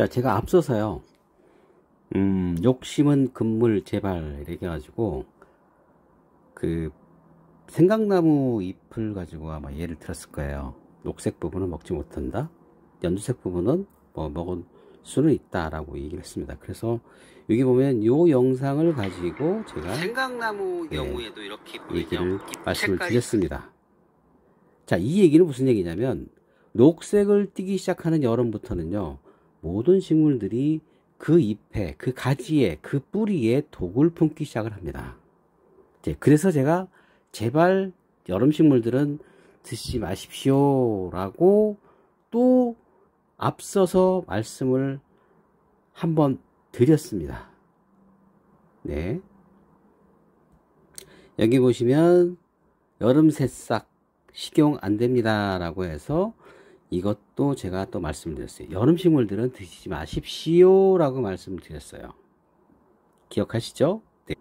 자, 제가 앞서서요, 욕심은 금물 제발, 이렇게 해가지고, 그, 생강나무 잎을 가지고 아마 예를 들었을 거예요. 녹색 부분은 먹지 못한다. 연두색 부분은 뭐 먹을 수는 있다라고 얘기를 했습니다. 그래서 여기 보면 요 영상을 가지고 제가 생강나무 경우에도 이렇게 얘기를 말씀을 드렸습니다. 자, 이 얘기는 무슨 얘기냐면 녹색을 띠기 시작하는 여름부터는요, 모든 식물들이 그 잎에, 그 가지에, 그 뿌리에 독을 품기 시작을 합니다. 그래서 제가 제발 여름 식물들은 드시지 마십시오 라고 또 앞서서 말씀을 한번 드렸습니다. 네. 여기 보시면 여름 새싹 식용 안 됩니다 라고 해서 이것도 제가 또 말씀드렸어요. 여름 식물들은 드시지 마십시오 라고 말씀드렸어요. 기억하시죠? 네.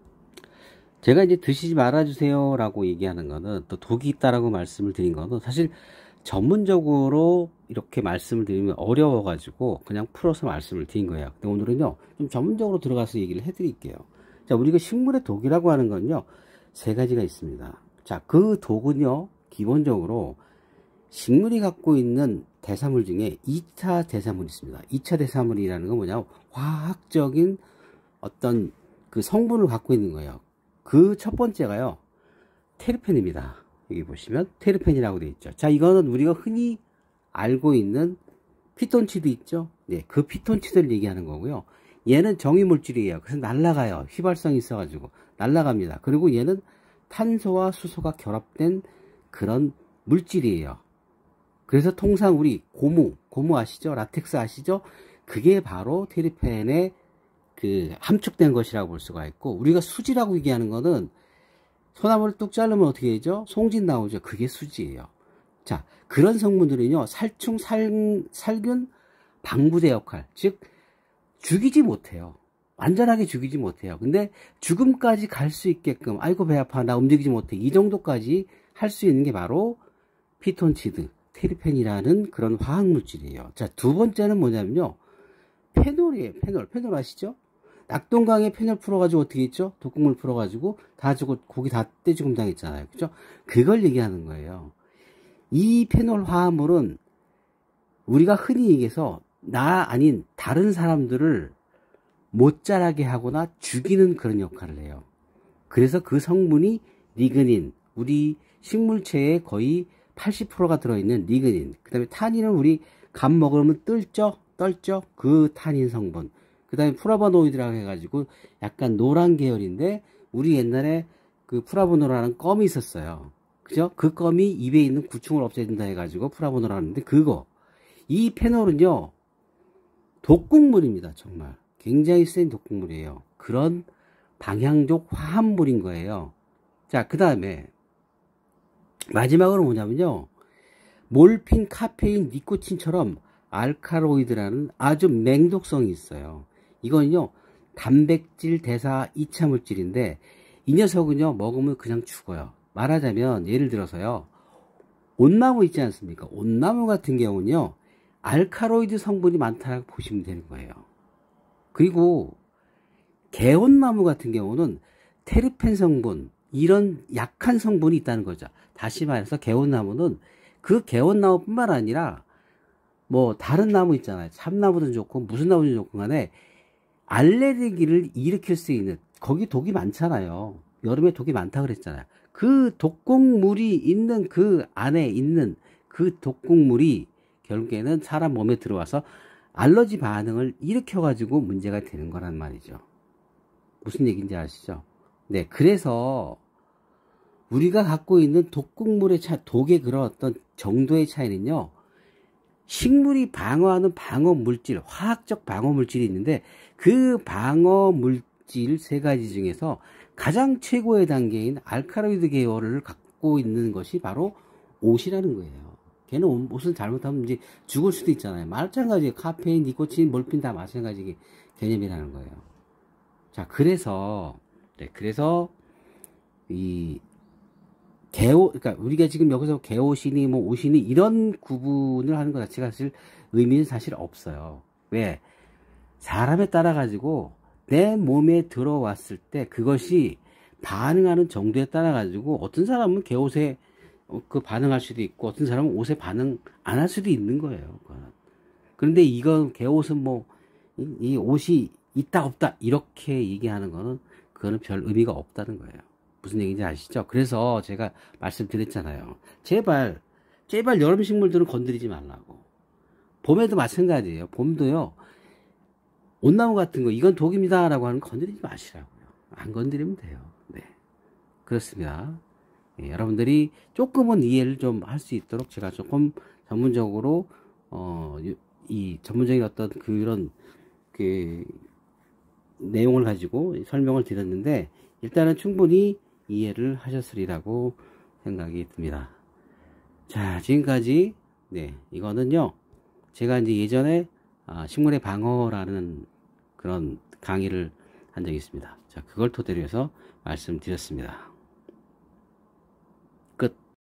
제가 이제 드시지 말아주세요 라고 얘기하는 거는, 또 독이 있다라고 말씀을 드린 거는 사실 전문적으로 이렇게 말씀을 드리면 어려워 가지고 그냥 풀어서 말씀을 드린 거예요. 근데 오늘은요 좀 전문적으로 들어가서 얘기를 해 드릴게요. 자, 우리가 식물의 독이라고 하는 건요 세 가지가 있습니다. 자, 그 독은요 기본적으로 식물이 갖고 있는 대사물 중에 2차 대사물이 있습니다. 2차 대사물이라는 건 뭐냐, 화학적인 어떤 그 성분을 갖고 있는 거예요. 그 첫 번째가요 테르펜입니다. 여기 보시면 테르펜이라고 되어 있죠. 자, 이거는 우리가 흔히 알고 있는 피톤치드 있죠. 네, 그 피톤치드를 얘기하는 거고요. 얘는 정유물질이에요. 그래서 날아가요. 휘발성이 있어가지고 날아갑니다. 그리고 얘는 탄소와 수소가 결합된 그런 물질이에요. 그래서 통상 우리 고무 아시죠? 라텍스 아시죠? 그게 바로 테르펜에 그 함축된 것이라고 볼 수가 있고, 우리가 수지라고 얘기하는 거는 소나무를 뚝 자르면 어떻게 되죠? 송진 나오죠. 그게 수지예요. 자, 그런 성분들은요 살충, 살균, 방부제 역할, 즉 죽이지 못해요. 완전하게 죽이지 못해요. 근데 죽음까지 갈 수 있게끔, 아이고 배 아파 나 움직이지 못해, 이 정도까지 할 수 있는 게 바로 피톤치드, 테르펜이라는 그런 화학물질이에요. 자, 두 번째는 뭐냐면요 페놀이에요. 페놀 아시죠? 낙동강에 페놀 풀어가지고 어떻게 했죠? 독극물 풀어가지고 다 주고 고기 다 떼죽음 당했잖아요. 그죠? 그걸 얘기하는 거예요. 이 페놀 화합물은 우리가 흔히 얘기해서 나 아닌 다른 사람들을 못 자라게 하거나 죽이는 그런 역할을 해요. 그래서 그 성분이 리그닌, 우리 식물체에 거의 80%가 들어있는 리그닌, 그 다음에 타닌은 우리 감 먹으면 떨죠? 그 타닌 성분. 그 다음에 플라보노이드라고 해가지고 약간 노란 계열인데, 우리 옛날에 그 플라보노라는 껌이 있었어요. 그죠? 그 껌이 입에 있는 구충을 없애준다 해가지고 플라보노라 하는데, 그거. 이 페놀은요, 독극물입니다. 정말. 굉장히 센 독극물이에요. 그런 방향족 화합물인 거예요. 자, 그 다음에 마지막으로 뭐냐면요, 몰핀, 카페인, 니코틴처럼 알카로이드라는 아주 맹독성이 있어요. 이건요 단백질 대사 2차 물질인데, 이 녀석은요 먹으면 그냥 죽어요. 말하자면 예를 들어서요, 온나무 있지 않습니까? 온나무 같은 경우는요 알카로이드 성분이 많다고 보시면 되는 거예요. 그리고 개온나무 같은 경우는 테르펜 성분, 이런 약한 성분이 있다는 거죠. 다시 말해서 개온나무는, 그 개온나무 뿐만 아니라 뭐 다른 나무 있잖아요. 참나무든 좋고 무슨 나무든 좋고 간에 알레르기를 일으킬 수 있는, 거기 독이 많잖아요. 여름에 독이 많다 그랬잖아요. 그 독극물이 있는 그 안에 있는 그 독극물이 결국에는 사람 몸에 들어와서 알러지 반응을 일으켜 가지고 문제가 되는 거란 말이죠. 무슨 얘기인지 아시죠? 네, 그래서 우리가 갖고 있는 독극물의 독의 그런 어떤 정도의 차이는요, 식물이 방어하는 방어물질, 화학적 방어물질이 있는데, 그 방어물질 세 가지 중에서 가장 최고의 단계인 알카로이드 계열을 갖고 있는 것이 바로 옷이라는 거예요. 걔는 옷을 잘못하면 이제 죽을 수도 있잖아요. 마찬가지예요. 카페인, 니코틴, 몰핀 다 마찬가지 개념이라는 거예요. 자, 그래서 이 그러니까 우리가 지금 여기서 개옷이니 뭐 옷이니 이런 구분을 하는 것 자체가 사실 의미는 사실 없어요. 왜? 사람에 따라 가지고 내 몸에 들어왔을 때 그것이 반응하는 정도에 따라 가지고 어떤 사람은 개옷에 그 반응할 수도 있고 어떤 사람은 옷에 반응 안 할 수도 있는 거예요. 그런데 이건 개옷은 뭐 이 옷이 있다 없다 이렇게 얘기하는 거는 그거는 별 의미가 없다는 거예요. 무슨 얘기인지 아시죠? 그래서 제가 말씀드렸잖아요. 제발 여름 식물들은 건드리지 말라고. 봄에도 마찬가지예요. 봄도요. 온나무 같은 거 이건 독입니다 라고 하는 거 건드리지 마시라고요. 안 건드리면 돼요. 네, 그렇습니다. 예, 여러분들이 조금은 이해를 좀 할 수 있도록 제가 조금 전문적으로 이 전문적인 어떤 그런 그 내용을 가지고 설명을 드렸는데 일단은 충분히 이해를 하셨으리라고 생각이 듭니다. 자, 지금까지 네, 이거는요 제가 이제 예전에 식물의 방어라는 그런 강의를 한 적이 있습니다. 자, 그걸 토대로 해서 말씀드렸습니다.